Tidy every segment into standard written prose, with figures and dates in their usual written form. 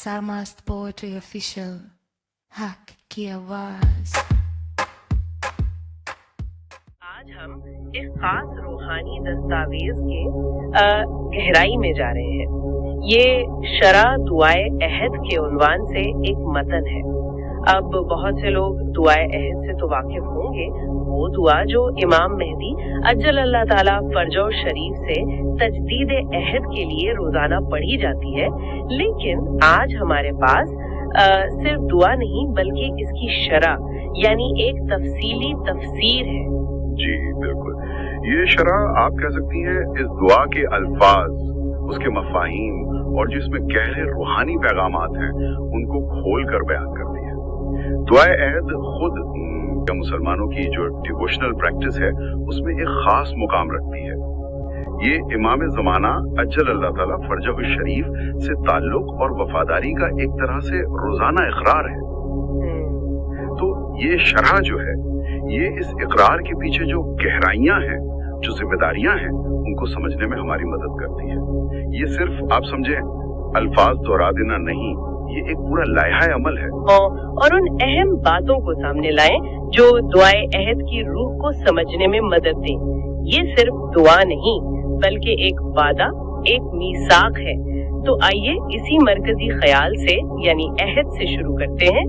Sarmast poetry official हक की आवाज। आज हम एक खास रूहानी दस्तावेज के गहराई में जा रहे हैं। ये शरा दुआए अहद के उन्वान से एक मतन है। अब बहुत से लोग दुआए अहद से तो वाकिफ होंगे, वो दुआ जो इमाम मेहदी अज्जल अल्लाह ताला फरजो शरीफ से तजदीद अहद के लिए रोजाना पढ़ी जाती है। लेकिन आज हमारे पास सिर्फ दुआ नहीं बल्कि इसकी शरा यानी एक तफसीली तफसीर है। जी बिल्कुल, ये शरा आप कह सकती हैं इस दुआ के अल्फाज, उसके मफाहीम और जिसमें गहरे रूहानी पैगामात हैं उनको खोल कर बयान करती है। दुआए अहद खुद मुसलमानों की जो डिवोशनल प्रैक्टिस है उसमें एक खास मुकाम रखती है। ये इमाम ज़माना अज्जल अल्लाह ताला फरजह शरीफ से ताल्लुक और वफादारी का एक तरह से रोजाना इकरार है। तो ये शरह जो है ये इस इकरार के पीछे जो गहराइयां हैं, जो जिम्मेदारियां हैं, उनको समझने में हमारी मदद करती है। ये सिर्फ आप समझे अल्फाज दोहरा देना नहीं, ये एक पूरा लायहा अमल है। और उन अहम बातों को सामने लाएं जो दुआए अहद की रूह को समझने में मदद दें। ये सिर्फ दुआ नहीं बल्कि एक वादा, एक मीसाक है। तो आइए इसी मरकजी ख्याल से यानी अहद से शुरू करते हैं।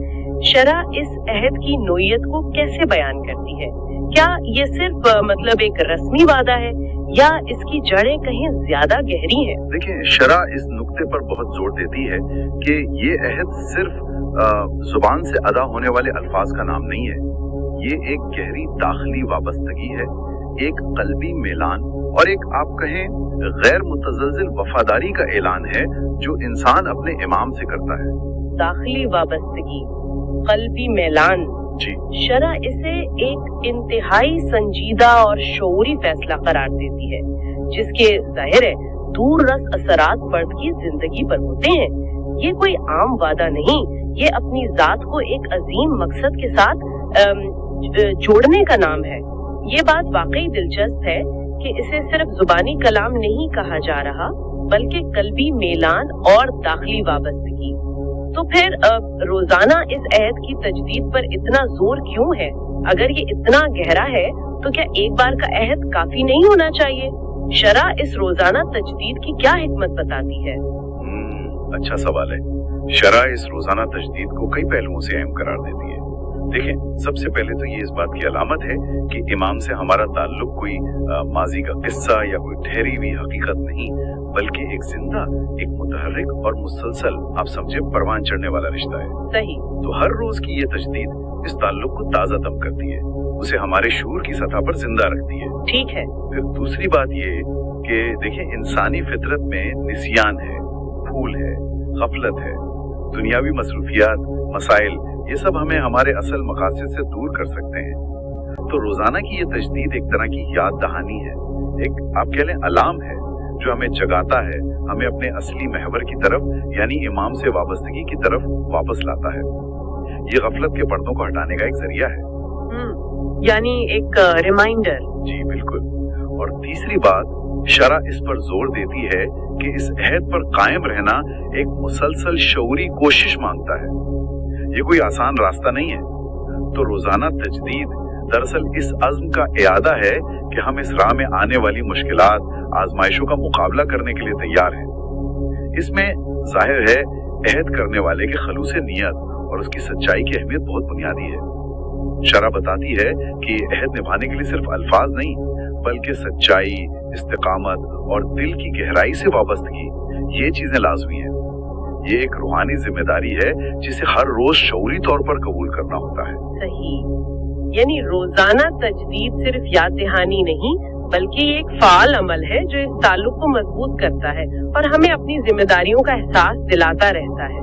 शरा इस अहद की नोयत को कैसे बयान करती है? क्या ये सिर्फ मतलब एक रस्मी वादा है या इसकी जड़ें कहीं ज्यादा गहरी हैं? देखिए, शरा इस नुक्ते पर बहुत जोर देती है कि ये अहद सिर्फ जुबान से अदा होने वाले अल्फाज का नाम नहीं है। ये एक गहरी दाखिली वाबस्तगी है, एक कल्बी मेलान और एक आप कहें गैर मुतज़लज़िल वफादारी का ऐलान है जो इंसान अपने इमाम से करता है। दाखिली वाबस्तगी, कल्बी मेलान। जी, शरा इसे एक इंतहाई संजीदा और शऊरी फैसला करार देती है जिसके जाहिर है दूर रस असरात फर्द की जिंदगी पर होते हैं। ये कोई आम वादा नहीं, ये अपनी जात को एक अजीम मकसद के साथ जोड़ने का नाम है। ये बात वाकई दिलचस्प है कि इसे सिर्फ जुबानी कलाम नहीं कहा जा रहा बल्कि कल्बी मेलान और दाखिली वाबस्तगी। तो फिर रोजाना इस अहद की तजदीद पर इतना जोर क्यों है? अगर ये इतना गहरा है तो क्या एक बार का अहद काफी नहीं होना चाहिए? शरा इस रोजाना तजदीद की क्या हिकमत बताती है? अच्छा सवाल है। शरा इस रोजाना तजदीद को कई पहलुओं से अहम करार देती है। देखें, सबसे पहले तो ये इस बात की अलामत है कि इमाम से हमारा ताल्लुक कोई माजी का किस्सा या कोई ठहरी हुई हकीकत नहीं बल्कि एक जिंदा, एक मुतहर्रिक और मुसलसल आप समझे परवान चढ़ने वाला रिश्ता है। सही। तो हर रोज की ये तजदीद इस ताल्लुक को ताज़ा दम करती है, उसे हमारे शूर की सतह पर जिंदा रखती है। ठीक है। फिर दूसरी बात ये कि देखिए, इंसानी फितरत में निसियान है, भूल है, गफलत है, दुनियावी मसरूफियात, मसाइल, ये सब हमें हमारे असल मकासद से दूर कर सकते हैं। तो रोजाना की ये तजदीद एक तरह की याद दहानी है, एक आप कह लें अलार्म है जो हमें जगाता है, हमें अपने असली महवर की तरफ यानी इमाम से वाबस्तगी की तरफ वापस लाता है। ये गफलत के पर्दों को हटाने का एक जरिया है। यानी एक रिमाइंडर। जी बिल्कुल। और तीसरी बात, शरा इस पर जोर देती है कि इस अहद पर कायम रहना एक मुसलसल शऊरी कोशिश मांगता है। ये कोई आसान रास्ता नहीं है। तो रोजाना तजदीद दरअसल इस अज़्म का इरादा है कि हम इस राह में आने वाली मुश्किलात, आजमाइशों का मुकाबला करने के लिए तैयार हैं। इसमें जाहिर है अहद करने वाले के खलूस नियत और उसकी सच्चाई की अहमियत बहुत बुनियादी है। शरा बताती है कि अहद निभाने के लिए सिर्फ अल्फाज नहीं बल्कि सच्चाई, इस्तिकामत और दिल की गहराई से वाबस्तगी, ये चीजें लाजमी है। ये एक रूहानी जिम्मेदारी है जिसे हर रोज शऊरी तौर पर कबूल करना होता है। सही। यानी रोजाना तजदीद सिर्फ याद दहानी नहीं बल्कि एक फाल अमल है जो इस ताल्लुक को मजबूत करता है और हमें अपनी जिम्मेदारियों का एहसास दिलाता रहता है।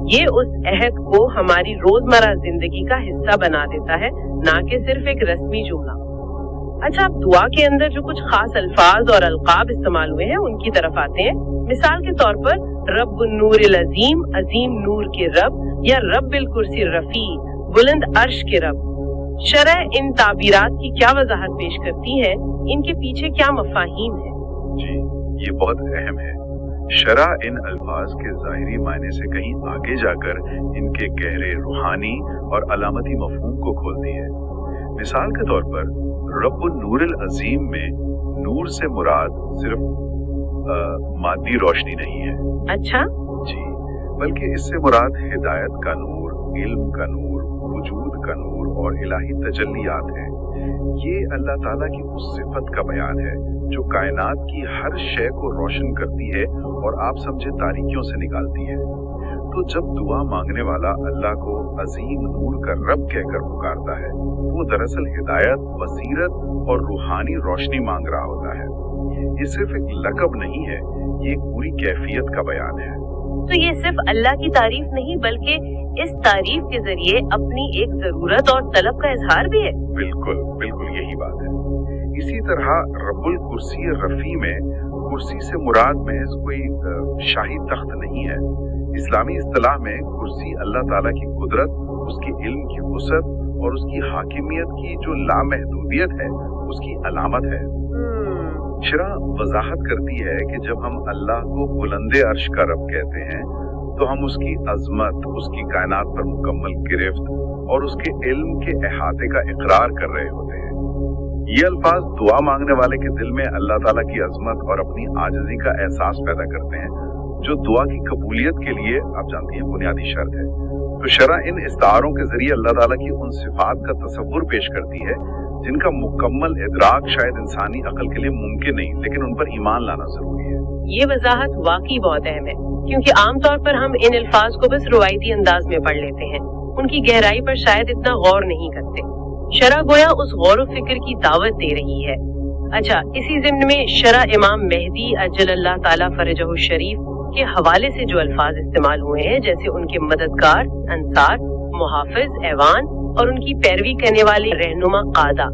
ये उस अहद को हमारी रोजमर्रा जिंदगी का हिस्सा बना देता है, ना कि सिर्फ एक रस्मी जुमला। अच्छा, अब दुआ के अंदर जो कुछ खास अल्फाज और अलकाब इस्तेमाल हुए हैं उनकी तरफ आते हैं। मिसाल के तौर पर रब्बुन नूरिल अजीम, अजीम नूर के रब, या रब्बिल कुर्सी रफी, बुलंद अर्श के रब। शरह इन ताबीरात की क्या वजाहत पेश करती है? इनके पीछे क्या मफाहीम है? जी, ये बहुत अहम है। शरा इन अल्फाज के ज़ाहिरी मायने से कहीं आगे जाकर इनके गहरे रूहानी और अलामती मफहूम को खोलती है। मिसाल के तौर पर रब्बुन नूरिल अजीम में नूर से मुराद सिर्फ मादी रोशनी नहीं है। अच्छा जी, बल्कि इससे मुराद हिदायत का नूर, इल्म का नूर, वजूद का नूर और इलाही तजल्लियात है। ये अल्लाह ताला की उस सिफत का बयान है जो कायनात की हर शय को रोशन करती है और आप समझे तारीकियों से निकालती है। तो जब दुआ मांगने वाला अल्लाह को अजीम नूर का रब कहकर पुकारता है, वो दरअसल हिदायत, बसीरत और रूहानी रोशनी मांग रहा होता है। ये सिर्फ एक लक़ब नहीं है, ये एक पूरी कैफियत का बयान है। तो ये सिर्फ अल्लाह की तारीफ नहीं बल्कि इस तारीफ के जरिए अपनी एक जरूरत और तलब का इजहार भी है। बिल्कुल बिल्कुल यही बात है। इसी तरह रब्बुल कुर्सी रफी में कुर्सी से मुराद महज कोई शाही तख्त नहीं है। इस्लामी इस्तिलाह में कुर्सी अल्लाह ताला की कुदरत, उसकी इल्म की वुसअत और उसकी हाकिमियत की जो लामहदूदियत है, उसकी अलामत है। शरा वजाहत करती है कि जब हम अल्लाह को बुलंदे अर्श का रब कहते हैं तो हम उसकी अजमत, उसकी कायनात पर मुकम्मल गिरफ्त और उसके इल्म के अहाते का इकरार कर रहे होते हैं। ये अल्फाज दुआ मांगने वाले के दिल में अल्लाह ताला की अजमत और अपनी आजिज़ी का एहसास पैदा करते हैं, जो दुआ की कबूलियत के लिए आप जानती हैं बुनियादी शर्त है। तो शरा इन इस्तारों के जरिए अल्लाह ताला की उन सिफात का तसव्वुर पेश करती है जिनका मुकम्मल इदराक शायद इंसानी अकल के लिए मुमकिन नहीं, लेकिन उन पर ईमान लाना जरूरी है। ये वजाहत वाकई बहुत अहम है, क्योंकि आमतौर पर हम इन अल्फाज को बस रवायती अंदाज में पढ़ लेते हैं, उनकी गहराई पर शायद इतना गौर नहीं करते। शरा गोया उस गौर व फिक्र की दावत दे रही है। अच्छा, इसी ज़िम्न में शरा इमाम मेहदी अज्जलल्लाह ताला फरजहु शरीफ के हवाले से जो अल्फाज इस्तेमाल हुए हैं, जैसे उनके मददगार, अंसार, मुहाफिज, ऐवान और उनकी पैरवी करने वाले रहनुमा कादा,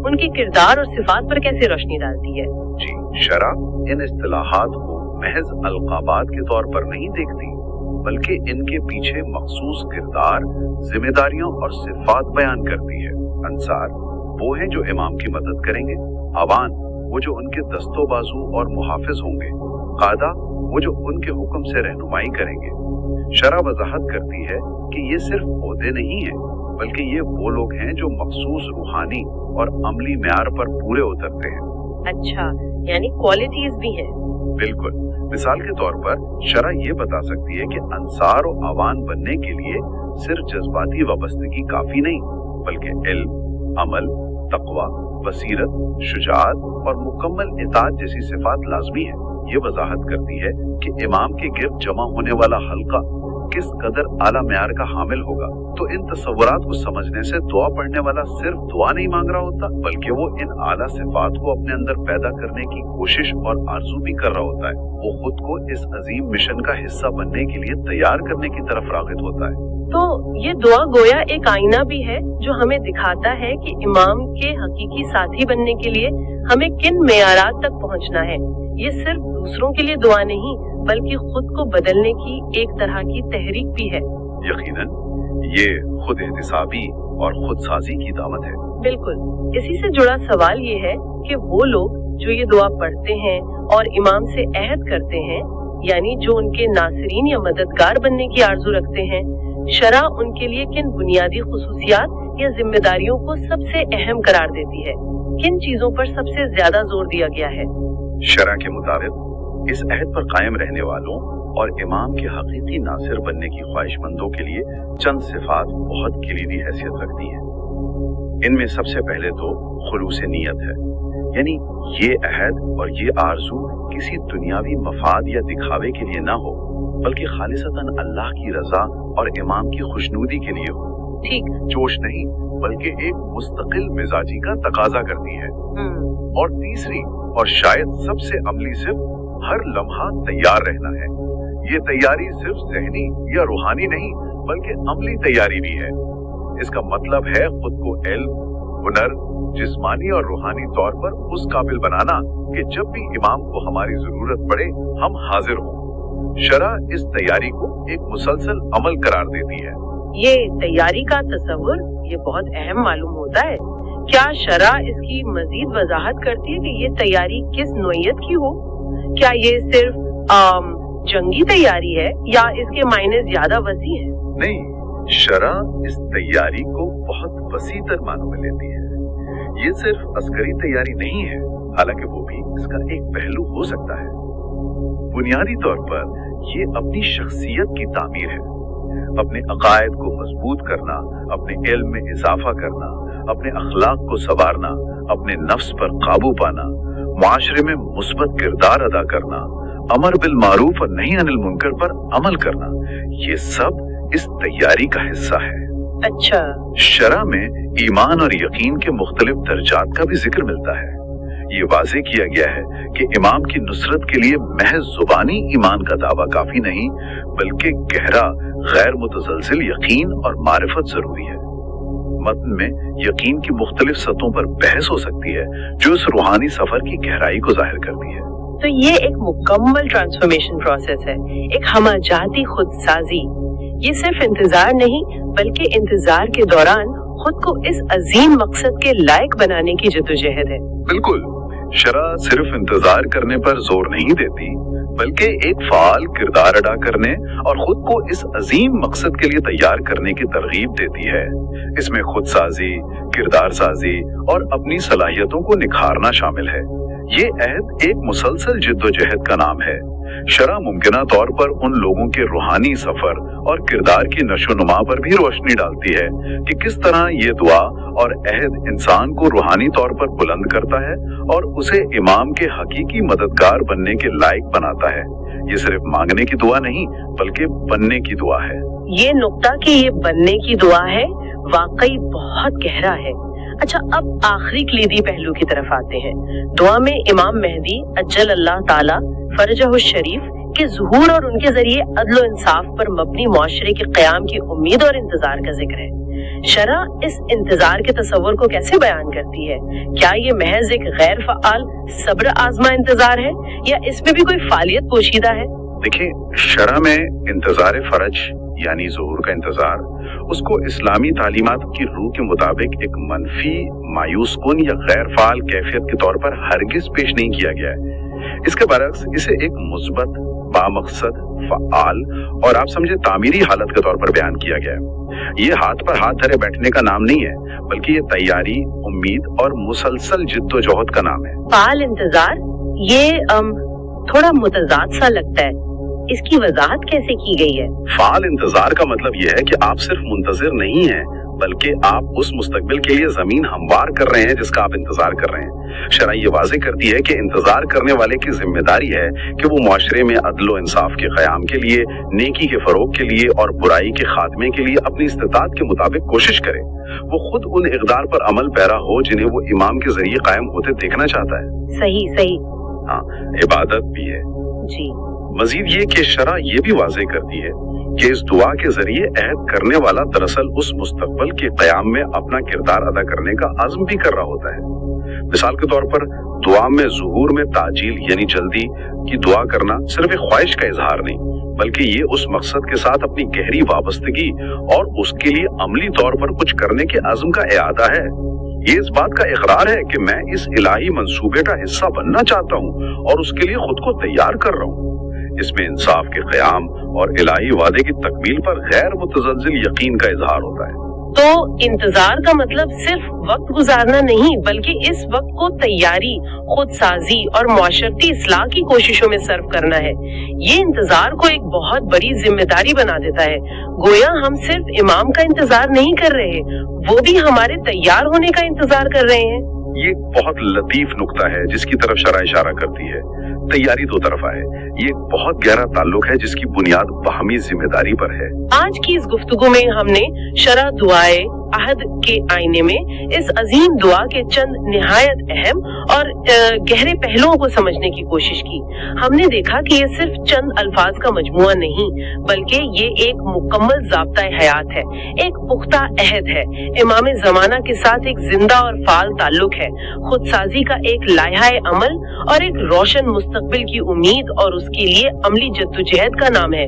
उनके किरदार और सिफात पर कैसे रोशनी डालती है। जी, शरा इन इस्तिलाहात को महज अलकाबात के तौर पर नहीं देखती, बल्कि इनके पीछे मखसूस किरदार, जिम्मेदारियों और सिफात बयान करती है। अंसार वो हैं जो इमाम की मदद करेंगे, अवान वो जो उनके दस्तो बाजू और मुहाफिज होंगे, कादा वो जो उनके हुक्म से रहनुमाई करेंगे। शरा वजाहत करती है कि ये सिर्फ ओहदे नहीं है, बल्कि ये वो लोग हैं जो मखसूस रूहानी और अमली म्यार पर पूरे उतरते हैं। अच्छा, यानी क्वालिटीज भी हैं। बिल्कुल। मिसाल के तौर पर शरा ये बता सकती है कि अंसार और अवान बनने के लिए सिर्फ जज्बाती वाबस्तगी काफी नहीं, बल्कि इल्म, अमल, तकवा, बसीरत, शुजाअत और मुकम्मल इताअत जैसी सिफात लाजमी है। ये वजाहत करती है कि इमाम के गिर्द जमा होने वाला हल्का किस कदर आला म्यार का हामिल होगा। तो इन तसव्वुरात को समझने से दुआ पढ़ने वाला सिर्फ दुआ नहीं मांग रहा होता, बल्कि वो इन आला सिफात को अपने अंदर पैदा करने की कोशिश और आरजू भी कर रहा होता है। वो खुद को इस अजीम मिशन का हिस्सा बनने के लिए तैयार करने की तरफ राग़िब होता है। तो ये दुआ गोया एक आईना भी है जो हमें दिखाता है कि इमाम के हकीकी साथी बनने के लिए हमें किन मेयारात तक पहुंचना है। ये सिर्फ दूसरों के लिए दुआ नहीं, बल्कि खुद को बदलने की एक तरह की तहरीक भी है। यकीनन ये खुद एहतिसाबी और खुद साजी की दावत है। बिल्कुल। इसी से जुड़ा सवाल ये है कि वो लोग जो ये दुआ पढ़ते हैं और इमाम से अहद करते हैं, यानी जो उनके नासिरीन या मददगार बनने की आरजू रखते हैं, शरा उनके लिए किन बुनियादी खुसूसियात या जिम्मेदारियों को सबसे अहम करार देती है? किन चीजों पर सबसे ज्यादा जोर दिया गया है? शरा के मुताबिक इस अहद पर कायम रहने वालों और इमाम के हकीकी नासिर बनने की ख्वाहिशमंदों के लिए चंद सिफात बहुत कलीदी हैसियत रखती हैं। इनमें सबसे पहले तो खुलूस नीयत है, यानी ये अहद और ये आरजू किसी दुनियावी मफाद या दिखावे के लिए ना हो, बल्कि खालिसतन अल्लाह की रजा और इमाम की खुशनूदी के लिए हो। ठीक। जोश नहीं, बल्कि एक मुस्तकिल मिजाजी का तकाजा करती है। और तीसरी और शायद सबसे अमली सिर्फ हर लम्हा तैयार रहना है। ये तैयारी सिर्फ ज़हनी या रूहानी नहीं, बल्कि अमली तैयारी भी है। इसका मतलब है खुद को इल्म, हुनर, जिस्मानी और रूहानी तौर पर उस काबिल बनाना कि जब भी इमाम को हमारी जरूरत पड़े हम हाजिर हों। शरा इस तैयारी को एक मुसलसल अमल करार देती है। ये तैयारी का तस्वुर ये बहुत अहम मालूम होता है। क्या शरा इसकी मजीद वजाहत करती है कि ये तैयारी किस नोयत की हो? क्या ये सिर्फ जंगी तैयारी है या इसके मायने ज्यादा वसी हैं? नहीं, शरह इस तैयारी को बहुत वसीतर मानों में लेती है। ये सिर्फ अस्करी तैयारी नहीं है, हालांकि वो भी इसका एक पहलू हो सकता है। बुनियादी तौर पर ये अपनी शख्सियत की तामीर है, अपने अकायद को मजबूत करना, अपने इल्म में इजाफा करना, अपने अखलाक को संवारना, अपने नफ्स पर काबू पाना, मुआशरे में मुस्बत किरदार अदा करना, अमर बिल मारूफ और नहीं अनिल मुनकर पर अमल करना, ये सब इस तैयारी का हिस्सा है। अच्छा, शरह में ईमान और यकीन के मुख्तलिफ दर्जात का भी जिक्र मिलता है। ये वाज़ेह किया गया है कि इमाम की नुसरत के लिए महज जुबानी ईमान का दावा काफी नहीं, बल्कि गहरा गैर मुतसलसिल यकीन और मारिफत जरूरी है। मतन में यकीन की मुख्तलिफ सतहों पर बहस हो सकती है, जो इस रूहानी सफर की गहराई को जाहिर करती है। तो ये एक मुकम्मल ट्रांसफॉर्मेशन प्रोसेस है, एक हमाजाती खुदसाजी। ये सिर्फ इंतजार नहीं, बल्कि इंतजार के दौरान खुद को इस अजीम मकसद के लायक बनाने की जद्दोजहद है। बिल्कुल, शरह सिर्फ इंतजार करने पर जोर नहीं देती, बल्कि एक फाल किरदार अदा करने और खुद को इस अजीम मकसद के लिए तैयार करने की तरगीब देती है। इसमें खुद साजी, किरदार साजी और अपनी सलाहियतों को निखारना शामिल है। ये अहद एक मुसलसल जिद्दोजहद का नाम है। शरह मुमकिना तौर पर उन लोगों के रूहानी सफर और किरदार की नशोनुमा पर भी रोशनी डालती है कि किस तरह ये दुआ और अहद इंसान को रूहानी तौर पर बुलंद करता है और उसे इमाम के हकीकी मददगार बनने के लायक बनाता है। ये सिर्फ मांगने की दुआ नहीं, बल्कि बनने की दुआ है। ये नुक्ता कि ये बनने की दुआ है वाकई बहुत गहरा है। अच्छा, अब आखिरी कलीदी पहलू की तरफ आते हैं। दुआ में इमाम मेहदी अज्जल अल्लाह ताला फरजहु शरीफ के ज़ुहूर और उनके जरिए अदल इंसाफ पर मबनी मुआशरे के क़याम की उम्मीद और इंतजार का जिक्र है। शरह इस इंतजार के तस्वुर को कैसे बयान करती है? क्या ये महज एक गैर फ़आल सब्र आजमा इंतजार है या इसमें भी कोई फालियत पोशीदा है? देखिए, शरह में इंतजार फरज यानी ज़ुहूर का इंतजार, उसको इस्लामी तालीमात की रूह के मुताबिक एक मनफी, मायूस कुन या गैर फाल कैफियत के तौर पर हरगिज पेश नहीं किया गया है। इसके बरक्स इसे एक मुस्बत, बामकसद, फ़आल और आप समझे तामीरी हालत के तौर पर बयान किया गया है। ये हाथ पर हाथ धरे बैठने का नाम नहीं है, बल्कि ये तैयारी, उम्मीद और मुसलसल जिद्दोजहद का नाम है। फाल इंतजार, ये थोड़ा मुतजाद सा लगता है, इसकी वजाहत कैसे की गई है? फाल इंतजार का मतलब यह है कि आप सिर्फ मुंतजिर नहीं हैं, बल्कि आप उस मुस्तकबिल के लिए जमीन हमवार कर रहे हैं जिसका आप इंतजार कर रहे हैं। शरह ये वाज़ेह करती है कि इंतजार करने वाले की जिम्मेदारी है कि वो मुआशरे में अदल व इंसाफ के क़याम के लिए, नेकी के फरोग के लिए और बुराई के खात्मे के लिए अपनी इस्तिताअत के मुताबिक कोशिश करे। वो खुद उन इक़दार पर अमल पैरा हो जिन्हें वो इमाम के जरिए कायम होते देखना चाहता है। सही सही। हाँ, इबादत भी है जी। मजीद ये कि शरह ये भी वाज़ेह करती है कि इस दुआ के जरिए अहद करने वाला दरअसल उस मुस्तकबल के क़याम में अपना किरदार अदा करने का अज़्म भी कर रहा होता है। मिसाल के तौर पर दुआ में ज़ुहूर में ताजील यानी जल्दी की दुआ करना सिर्फ एक ख्वाहिश का इजहार नहीं, बल्कि ये उस मकसद के साथ अपनी गहरी वाबस्तगी और उसके लिए अमली तौर पर कुछ करने के अज़्म का इरादा है। ये इस बात का इकरार है कि मैं इस इलाही मंसूबे का हिस्सा बनना चाहता हूँ और उसके लिए खुद को तैयार कर रहा हूँ। इसमें इंसाफ के क़याम और इलाही वादे की तकमील पर गैर मुतज़लज़िल यकीन का इजहार होता है। तो इंतजार का मतलब सिर्फ वक्त गुजारना नहीं, बल्कि इस वक्त को तैयारी, खुद साजी और मुआशरती इस्लाह की कोशिशों में सर्व करना है। ये इंतजार को एक बहुत बड़ी जिम्मेदारी बना देता है। गोया हम सिर्फ इमाम का इंतजार नहीं कर रहे, वो भी हमारे तैयार होने का इंतजार कर रहे हैं। ये बहुत लतीफ नुक्ता है जिसकी तरफ शरह इशारा करती है। तैयारी दो तरफा है, ये एक बहुत गहरा ताल्लुक है जिसकी बुनियाद बाहमी जिम्मेदारी पर है। आज की इस गुफ्तगू में हमने शरह दुआए अहद के आईने में इस अजीम दुआ के चंद निहायत अहम और गहरे पहलुओं को समझने की कोशिश की। हमने देखा कि ये सिर्फ चंद अल्फाज का मजमुआ नहीं, बल्कि ये एक मुकम्मल ज़ाब्ता हयात है, एक पुख्ता अहद है, इमाम ज़माना के साथ एक जिंदा और फाल ताल्लुक है, खुद साजी का एक लायहा अमल और एक रोशन मुस्तकबिल की उम्मीद और उसके लिए अमली जद्दोजहद का नाम है।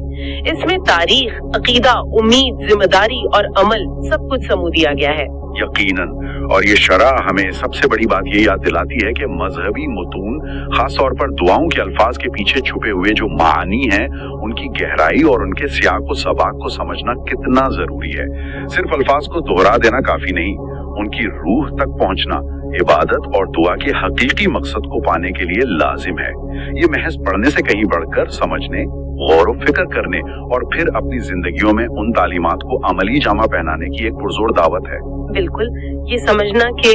इसमें तारीख, अकीदा, उम्मीद, जिम्मेदारी और अमल सब कुछ समूद दिया गया है। यकीनन, और ये शरह हमें सबसे बड़ी बात ये याद दिलाती है कि मजहबी मुतून, खास तौर पर दुआओं के अल्फाज के पीछे छुपे हुए जो मानी हैं, उनकी गहराई और उनके सियाक व सबाक को समझना कितना जरूरी है। सिर्फ अल्फाज को दोहरा देना काफी नहीं, उनकी रूह तक पहुंचना इबादत और दुआ के हकीकी मकसद को पाने के लिए लाजिम है। ये महज पढ़ने से कहीं बढ़कर समझने, गौर व फिक्र करने और फिर अपनी जिंदगियों में उन तालीमात को अमली जामा पहनाने की एक पुरजोर दावत है। बिल्कुल, ये समझना कि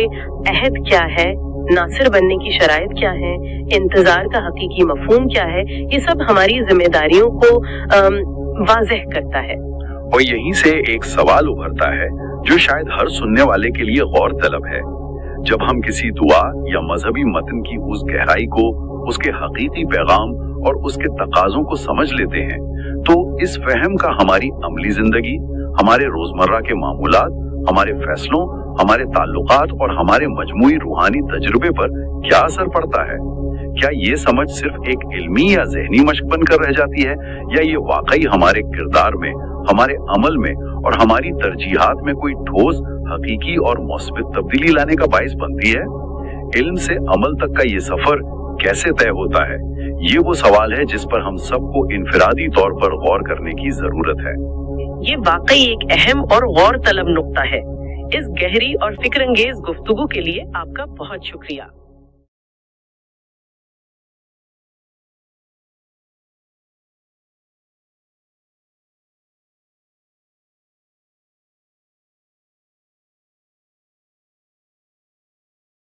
अहद क्या है, नासिर बनने की शराइत क्या है, इंतजार का हकीकी मफहूम क्या है, ये सब हमारी जिम्मेदारियों को वाज़ेह करता है। और यहीं से एक सवाल उभरता है जो शायद हर सुनने वाले के लिए गौर तलब है। जब हम किसी दुआ या मजहबी मतन की उस गहराई को, उसके हकीकी पैगाम और उसके तकाजों को समझ लेते हैं, तो इस फहम का हमारी अमली जिंदगी, हमारे रोजमर्रा के मामूलात, हमारे फैसलों, हमारे ताल्लुकात और हमारे मजमूई रूहानी तजुर्बे पर क्या असर पड़ता है? क्या ये समझ सिर्फ एक इल्मी या ज़हनी मश्क बनकर रह जाती है, या ये वाकई हमारे किरदार में, हमारे अमल में और हमारी तरजीहात में कोई ठोस, हकीकी और मुस्बित तब्दीली लाने का बाइस बनती है? इल्म से अमल तक का ये सफर कैसे तय होता है? ये वो सवाल है जिस पर हम सबको इनफिरादी तौर पर गौर करने की जरूरत है। ये वाकई एक अहम और गौर तलब नुक्ता है। इस गहरी और फिक्रंगेज गुफ्तगू के लिए आपका बहुत शुक्रिया।